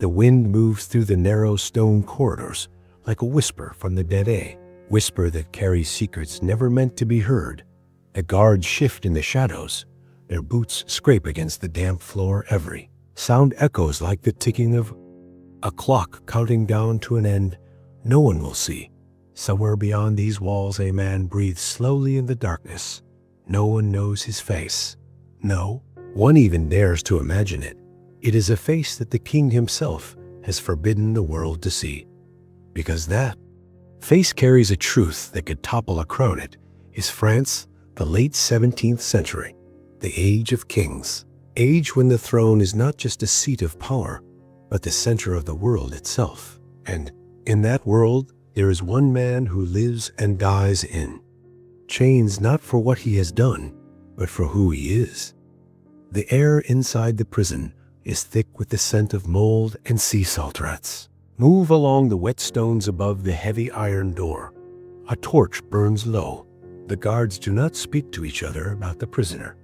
The wind moves through the narrow stone corridors like a whisper from the dead, a whisper that carries secrets never meant to be heard. The guards shift in the shadows. Their boots scrape against the damp floor. Every sound echoes like the ticking of a clock counting down to an end no one will see. Somewhere beyond these walls a man breathes slowly in the darkness. No one knows his face. No one even dares to imagine it. It is a face that the king himself has forbidden the world to see. Because that face carries a truth that could topple a crown. It is France, the late 17th century, the age of kings. Age when the throne is not just a seat of power, but the center of the world itself. And in that world, there is one man who lives and dies in chains, not for what he has done, but for who he is. The air inside the prison is thick with the scent of mold and sea salt rats. Move along the wet stones above the heavy iron door. A torch burns low. The guards do not speak to each other about the prisoner.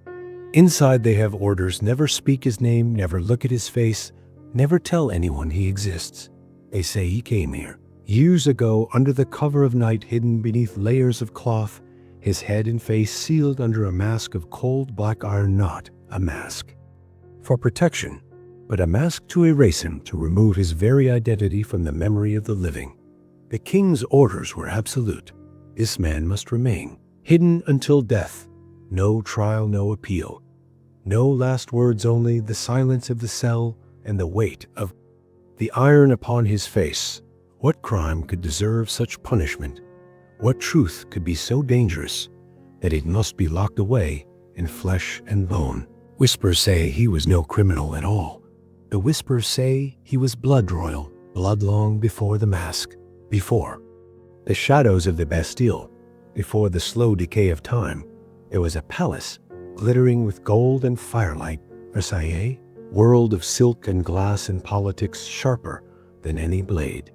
Inside they have orders: never speak his name, never look at his face, never tell anyone he exists. They say he came here years ago under the cover of night, hidden beneath layers of cloth, his head and face sealed under a mask of cold black iron. Not a mask for protection, but a mask to erase him, to remove his very identity from the memory of the living. The king's orders were absolute. This man must remain hidden until death. No trial, no appeal. No last words, only the silence of the cell and the weight of the iron upon his face. What crime could deserve such punishment? What truth could be so dangerous that it must be locked away in flesh and bone? Whispers say he was no criminal at all. The whispers say he was blood royal, blood long before the mask, before the shadows of the Bastille, before the slow decay of time. There was a palace glittering with gold and firelight, Versailles, world of silk and glass and politics sharper than any blade.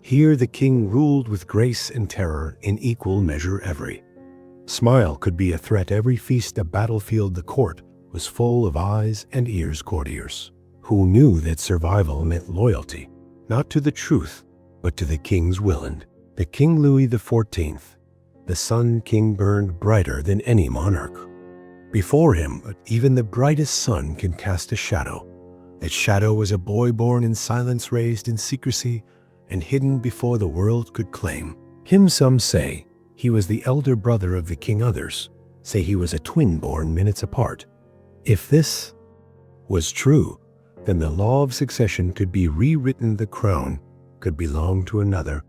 Here the king ruled with grace and terror in equal measure. Every smile could be a threat, every feast a battlefield. The court was full of eyes and ears, courtiers who knew that survival meant loyalty, not to the truth, but to the king's will. And the King Louis XIV, the sun king, burned brighter than any monarch before him, but even the brightest sun can cast a shadow. That shadow was a boy born in silence, raised in secrecy, and hidden before the world could claim him. Some say he was the elder brother of the king. Others say he was a twin born minutes apart. If this was true, then the law of succession could be rewritten. The crown could belong to another.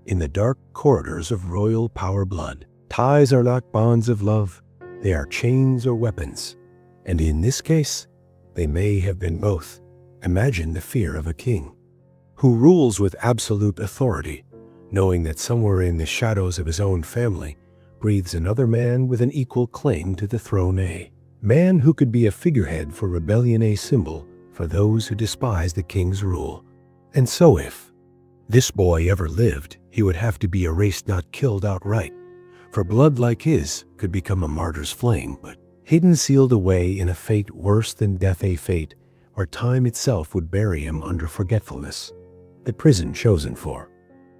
In the dark corridors of royal power, blood ties are not bonds of love. They are chains or weapons. And in this case, they may have been both. Imagine the fear of a king who rules with absolute authority, knowing that somewhere in the shadows of his own family breathes another man with an equal claim to the throne, a man who could be a figurehead for rebellion, a symbol for those who despise the king's rule. And so if this boy ever lived, he would have to be erased, not killed outright, for blood like his could become a martyr's flame, but hidden, sealed away in a fate worse than death, a fate where time itself would bury him under forgetfulness. The prison chosen for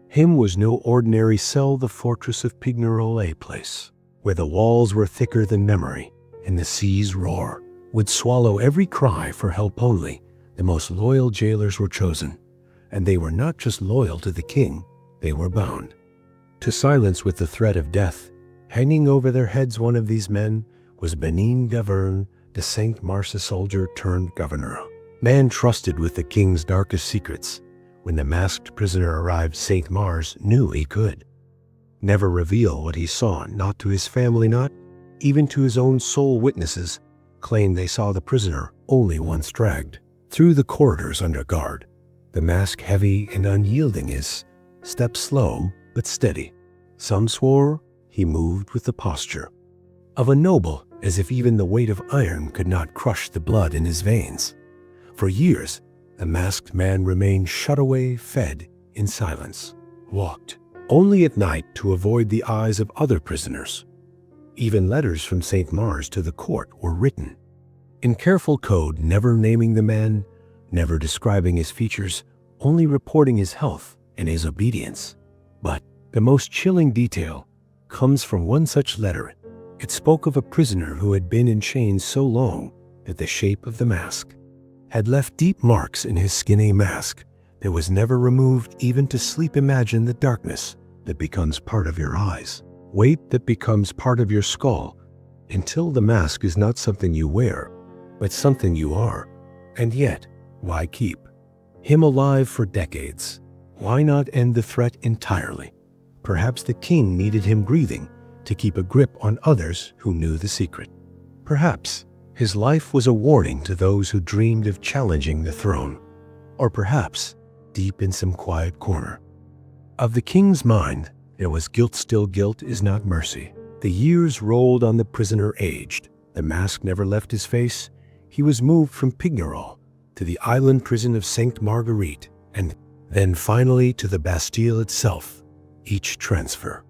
him was no ordinary cell, the fortress of Pignerol, a place where the walls were thicker than memory and the sea's roar would swallow every cry for help. Only the most loyal jailers were chosen, and they were not just loyal to the king, they were bound to silence with the threat of death hanging over their heads. One of these men was Benin Gaverne de Saint Mars, a soldier turned governor, man trusted with the king's darkest secrets. When the masked prisoner arrived, Saint Mars knew he could never reveal what he saw, not to his family, not even to his own sole witnesses claimed they saw the prisoner only once dragged through the corridors under guard. The mask heavy and unyielding, his step slow but steady. Some swore he moved with the posture of a noble, as if even the weight of iron could not crush the blood in his veins. For years, the masked man remained shut away, fed in silence, walked only at night to avoid the eyes of other prisoners. Even letters from Saint Mars to the court were written in careful code, never naming the man, never describing his features, only reporting his health and his obedience. But the most chilling detail comes from one such letter. It spoke of a prisoner who had been in chains so long that the shape of the mask had left deep marks in his skinny mask that was never removed even to sleep. Imagine the darkness that becomes part of your eyes, weight that becomes part of your skull, until the mask is not something you wear, but something you are. And yet, why keep him alive for decades? Why not end the threat entirely? Perhaps the king needed him breathing to keep a grip on others who knew the secret. Perhaps his life was a warning to those who dreamed of challenging the throne. Or perhaps, deep in some quiet corner of the king's mind, there was guilt. Still, guilt is not mercy. The years rolled on. The prisoner aged. The mask never left his face. He was moved from Pignerol to the island prison of Sainte Marguerite, and then finally to the Bastille itself. Each transfer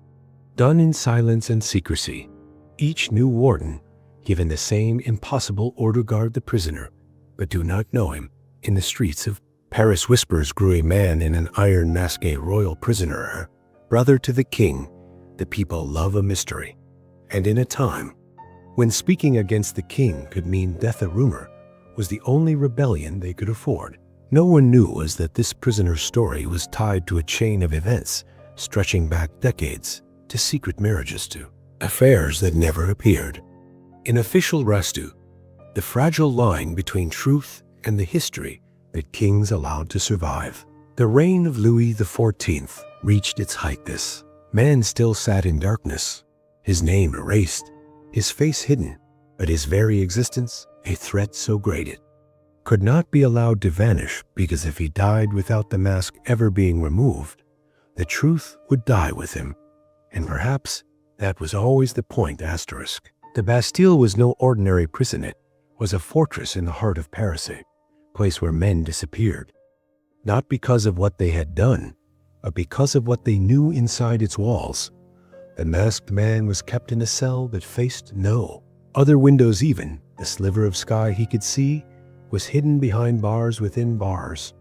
done in silence and secrecy. Each new warden given the same impossible order: guard the prisoner, but do not know him. In the streets of Paris, whispers grew: a man in an iron mask, a royal prisoner, brother to the king. The people love a mystery. And in a time when speaking against the king could mean death, a rumor was the only rebellion they could afford. No one knew was that this prisoner's story was tied to a chain of events stretching back decades, to secret marriages, to affairs that never appeared in official restu, the fragile line between truth and the history that kings allowed to survive. The reign of Louis XIV reached its height. This man still sat in darkness, his name erased, his face hidden, but his very existence a threat so great it could not be allowed to vanish, because if he died without the mask ever being removed, the truth would die with him. And perhaps that was always the point. Asterisk. The Bastille was no ordinary prison. It was a fortress in the heart of Paris, a place where men disappeared, not because of what they had done, but because of what they knew inside its walls. The masked man was kept in a cell that faced no other windows. Even the sliver of sky he could see was hidden behind bars within bars.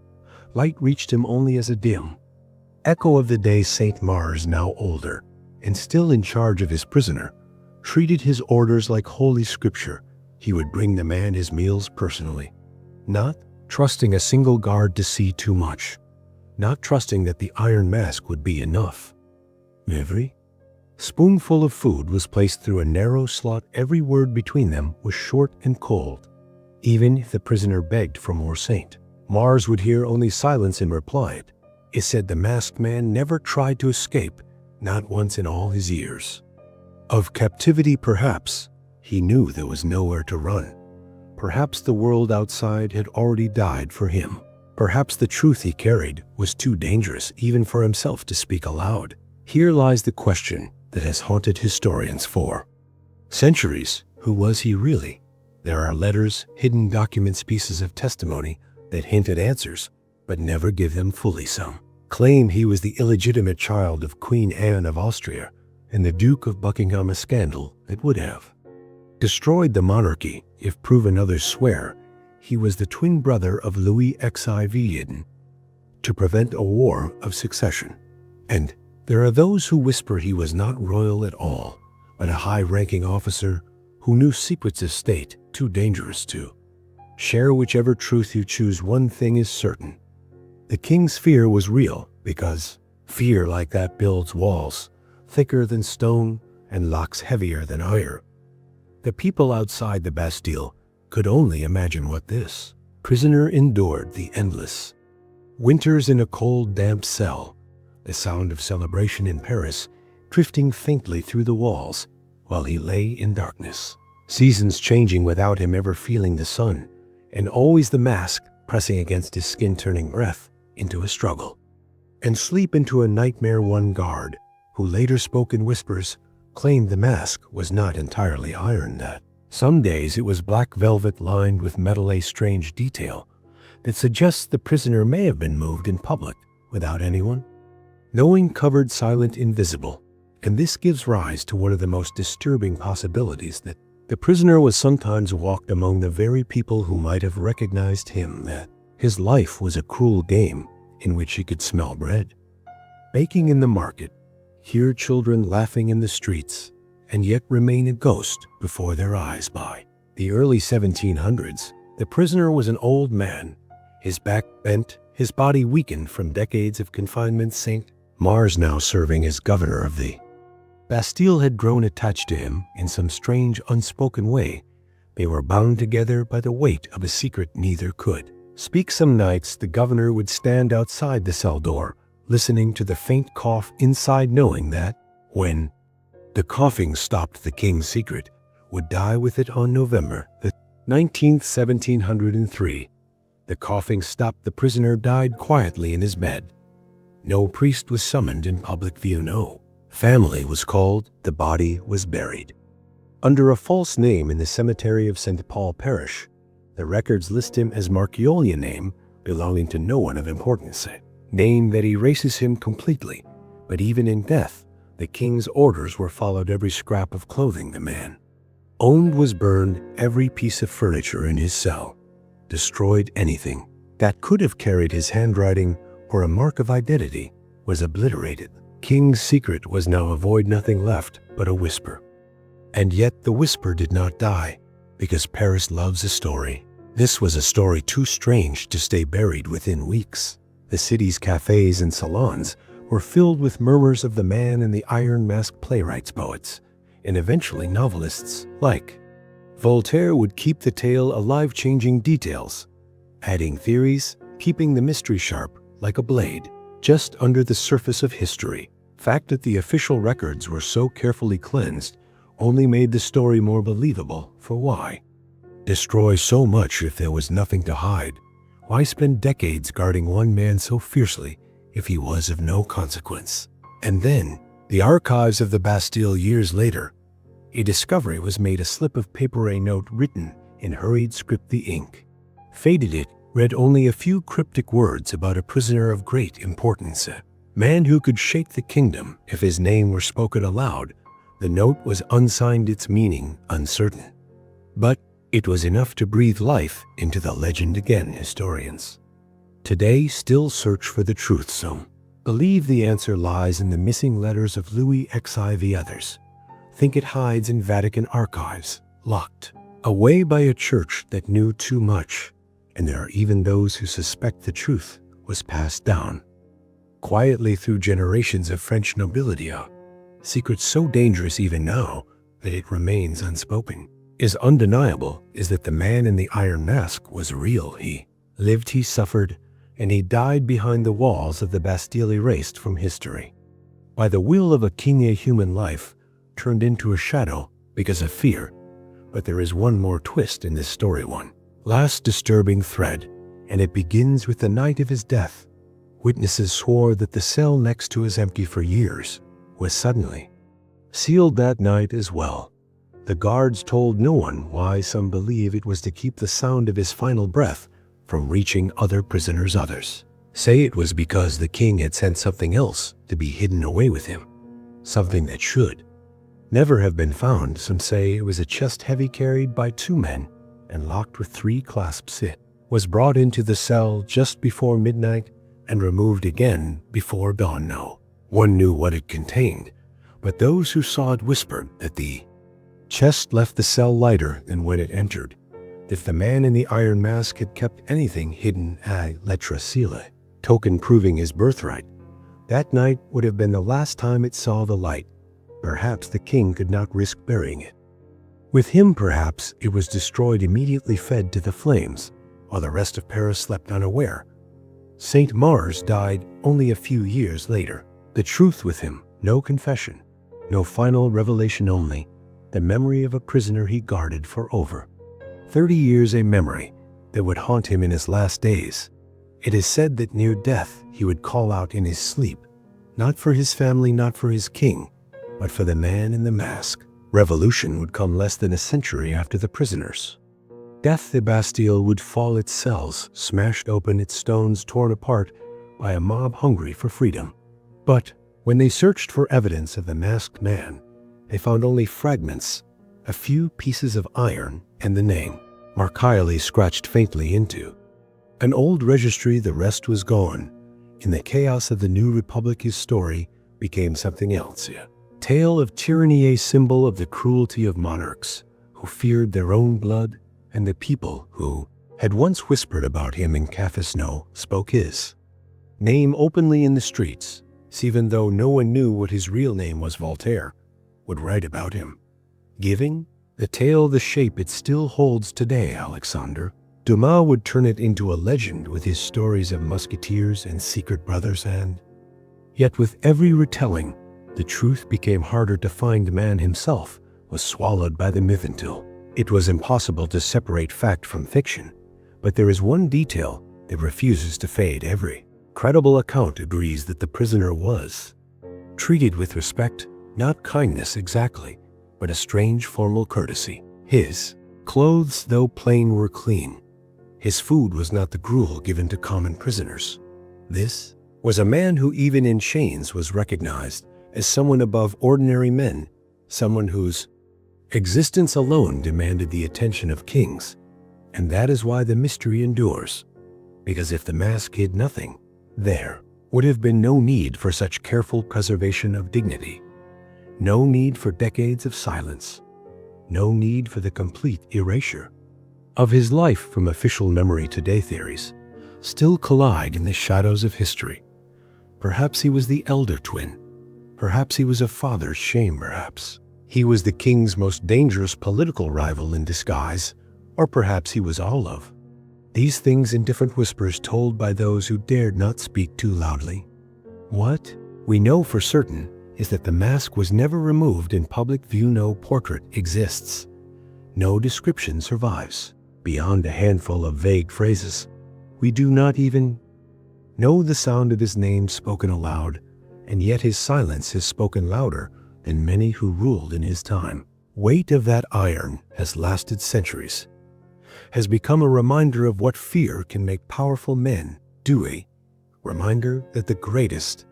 Light reached him only as a dim echo of the day. Saint Mars, now older and still in charge of his prisoner, treated his orders like holy scripture. He would bring the man his meals personally, not trusting a single guard to see too much, not trusting that the iron mask would be enough. Every spoonful of food was placed through a narrow slot. Every word between them was short and cold. Even if the prisoner begged for more, Saint Mars would hear only silence and reply. It said the masked man never tried to escape, not once in all his years of captivity. Perhaps he knew there was nowhere to run. Perhaps the world outside had already died for him. Perhaps the truth he carried was too dangerous even for himself to speak aloud. Here lies the question that has haunted historians for centuries. Who was he really? There are letters, hidden documents, pieces of testimony that hint at answers, but never give them fully. Some claim he was the illegitimate child of Queen Anne of Austria and the Duke of Buckingham, a scandal that would have destroyed the monarchy if proven. Others swear he was the twin brother of Louis XIV to prevent a war of succession. And there are those who whisper he was not royal at all, but a high-ranking officer who knew secrets of state too dangerous to share. Whichever truth you choose, one thing is certain: the king's fear was real, because fear like that builds walls thicker than stone and locks heavier than iron. The people outside the Bastille could only imagine what this prisoner endured: the endless winters in a cold, damp cell, the sound of celebration in Paris drifting faintly through the walls while he lay in darkness, seasons changing without him ever feeling the sun, and always the mask pressing against his skin, turning breath into a struggle and sleep into a nightmare. One guard, who later spoke in whispers, claimed the mask was not entirely iron, that some days it was black velvet lined with metal, a strange detail that suggests the prisoner may have been moved in public without anyone knowing, covered, silent, invisible. And this gives rise to one of the most disturbing possibilities, that the prisoner was sometimes walked among the very people who might have recognized him, that His life was a cruel game in which he could smell bread, baking in the market, hear children laughing in the streets, and yet remain a ghost before their eyes by the early 1700s. The prisoner was an old man, his back bent, his body weakened from decades of confinement. St. Mars, now serving as governor of the Bastille, had grown attached to him in some strange, unspoken way. They were bound together by the weight of a secret neither could speak. Some nights the governor would stand outside the cell door, listening to the faint cough inside, knowing that, when the coughing stopped, the king's secret would die with it. On November the 19th, 1703, the coughing stopped. The prisoner died quietly in his bed. No priest was summoned in public view. No family was called. The body was buried under a false name in the cemetery of St. Paul Parish. The records list him as Marchioli, a name belonging to no one of importance, a name that erases him completely. But even in death, the king's orders were followed. Every scrap of clothing the man owned was burned, every piece of furniture in his cell destroyed. Anything that could have carried his handwriting or a mark of identity was obliterated. King's secret was now a void, nothing left but a whisper. And yet the whisper did not die, because Paris loves a story. This was a story too strange to stay buried within weeks. The city's cafes and salons were filled with murmurs of the man in the iron mask. Playwrights, poets, and eventually novelists like Voltaire would keep the tale alive, changing details, adding theories, keeping the mystery sharp like a blade just under the surface of history. Fact that the official records were so carefully cleansed only made the story more believable. For why destroy so much if there was nothing to hide? Why spend decades guarding one man so fiercely if he was of no consequence? And then, the archives of the Bastille years later, a discovery was made. A slip of paper, a note written in hurried script. The ink faded. It read only a few cryptic words about a prisoner of great importance, a man who could shake the kingdom if his name were spoken aloud. The note was unsigned, its meaning uncertain, but it was enough to breathe life into the legend again. Historians today still search for the truth. Some believe the answer lies in the missing letters of Louis XIV. Others think it hides in Vatican archives, locked away by a church that knew too much. And there are even those who suspect the truth was passed down quietly through generations of French nobility. A secret so dangerous even now that it remains unspoken is undeniable is that the man in the iron mask was real. He lived, he suffered, and he died behind the walls of the Bastille, erased from history by the will of a king. A human life turned into a shadow because of fear. But there is one more twist in this story, one last disturbing thread, and it begins with the night of his death. Witnesses swore that the cell next to his, empty for years, was suddenly sealed that night as well. The guards told no one why. Some believe it was to keep the sound of his final breath from reaching other prisoners. Others say it was because the king had sent something else to be hidden away with him, something that should never have been found. Some say it was a chest heavy, carried by two men and locked with 3 clasps. It was brought into the cell just before midnight and removed again before dawn. No one knew what it contained, but those who saw it whispered that the chest left the cell lighter than when it entered. If the man in the iron mask had kept anything hidden, a lettre scellée, token proving his birthright, that night would have been the last time it saw the light. Perhaps the king could not risk burying it with him. Perhaps it was destroyed, immediately fed to the flames, while the rest of Paris slept unaware. St. Mars died only a few years later. The truth with him, no confession, no final revelation, only the memory of a prisoner he guarded for over 30 years, a memory that would haunt him in his last days. It is said that near death he would call out in his sleep, not for his family, not for his king, but for the man in the mask. Revolution would come less than a century after the prisoners' death. The Bastille would fall, its cells smashed open, its stones torn apart by a mob hungry for freedom. But when they searched for evidence of the masked man, they found only fragments, a few pieces of iron, and the name Marchioli scratched faintly into An old registry, the rest was gone. In the chaos of the new republic, his story became something else. A tale of tyranny, a symbol of the cruelty of monarchs who feared their own blood, and the people who had once whispered about him in Cafesno spoke his name openly in the streets, even though no one knew what his real name was. Voltaire would write about him, giving the tale the shape it still holds today. Alexander Dumas would turn it into a legend with his stories of musketeers and secret brothers, and yet with every retelling, the truth became harder to find. The man himself was swallowed by the myth until it was impossible to separate fact from fiction. But there is one detail that refuses to fade. Every credible account agrees that the prisoner was treated with respect, not kindness exactly, but a strange formal courtesy. His clothes, though plain, were clean. His food was not the gruel given to common prisoners. This was a man who, even in chains, was recognized as someone above ordinary men, someone whose existence alone demanded the attention of kings. And that is why the mystery endures, because if the mask hid nothing, there would have been no need for such careful preservation of dignity, no need for decades of silence, no need for the complete erasure of his life from official memory. Today, theories still collide in the shadows of history. Perhaps he was the elder twin. Perhaps he was a father's shame. Perhaps he was the king's most dangerous political rival in disguise. Or perhaps he was all of these things in different whispers told by those who dared not speak too loudly. What we know for certain is that the mask was never removed in public view. No portrait exists. No description survives. Beyond a handful of vague phrases, we do not even know the sound of his name spoken aloud, and yet his silence has spoken louder than many who ruled in his time. Weight of that iron has lasted centuries, has become a reminder of what fear can make powerful men do. A reminder that the greatest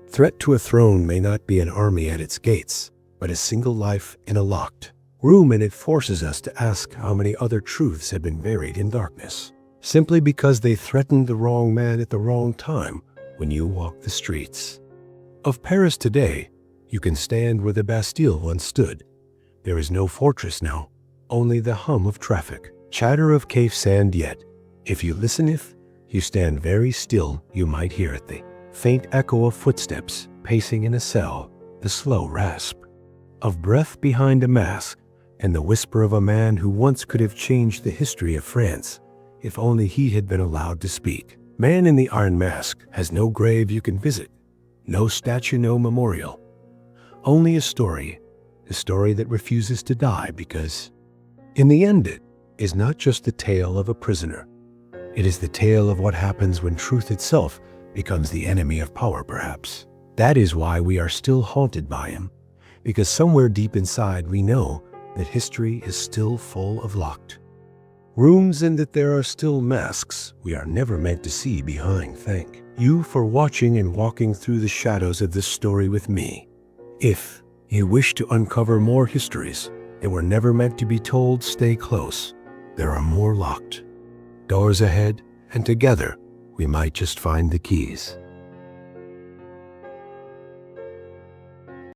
threat to a throne may not be an army at its gates, but a single life in a locked room. And it forces us to ask how many other truths have been buried in darkness, simply because they threatened the wrong man at the wrong time. When you walk the streets of Paris today, you can stand where the Bastille once stood. There is no fortress now, only the hum of traffic, chatter of cave sand. Yet, if you listen, if you stand very still, you might hear it, the faint echo of footsteps pacing in a cell, the slow rasp of breath behind a mask, and the whisper of a man who once could have changed the history of France if only he had been allowed to speak. Man in the Iron Mask has no grave you can visit, no statue, no memorial, only a story that refuses to die, because in the end it is not just the tale of a prisoner. It is the tale of what happens when truth itself becomes the enemy of power. Perhaps that is why we are still haunted by him, because somewhere deep inside we know that history is still full of locked rooms, and that there are still masks we are never meant to see behind. Thank you for watching and walking through the shadows of this story with me. If you wish to uncover more histories that were never meant to be told, stay close. There are more locked doors ahead, and together we might just find the keys.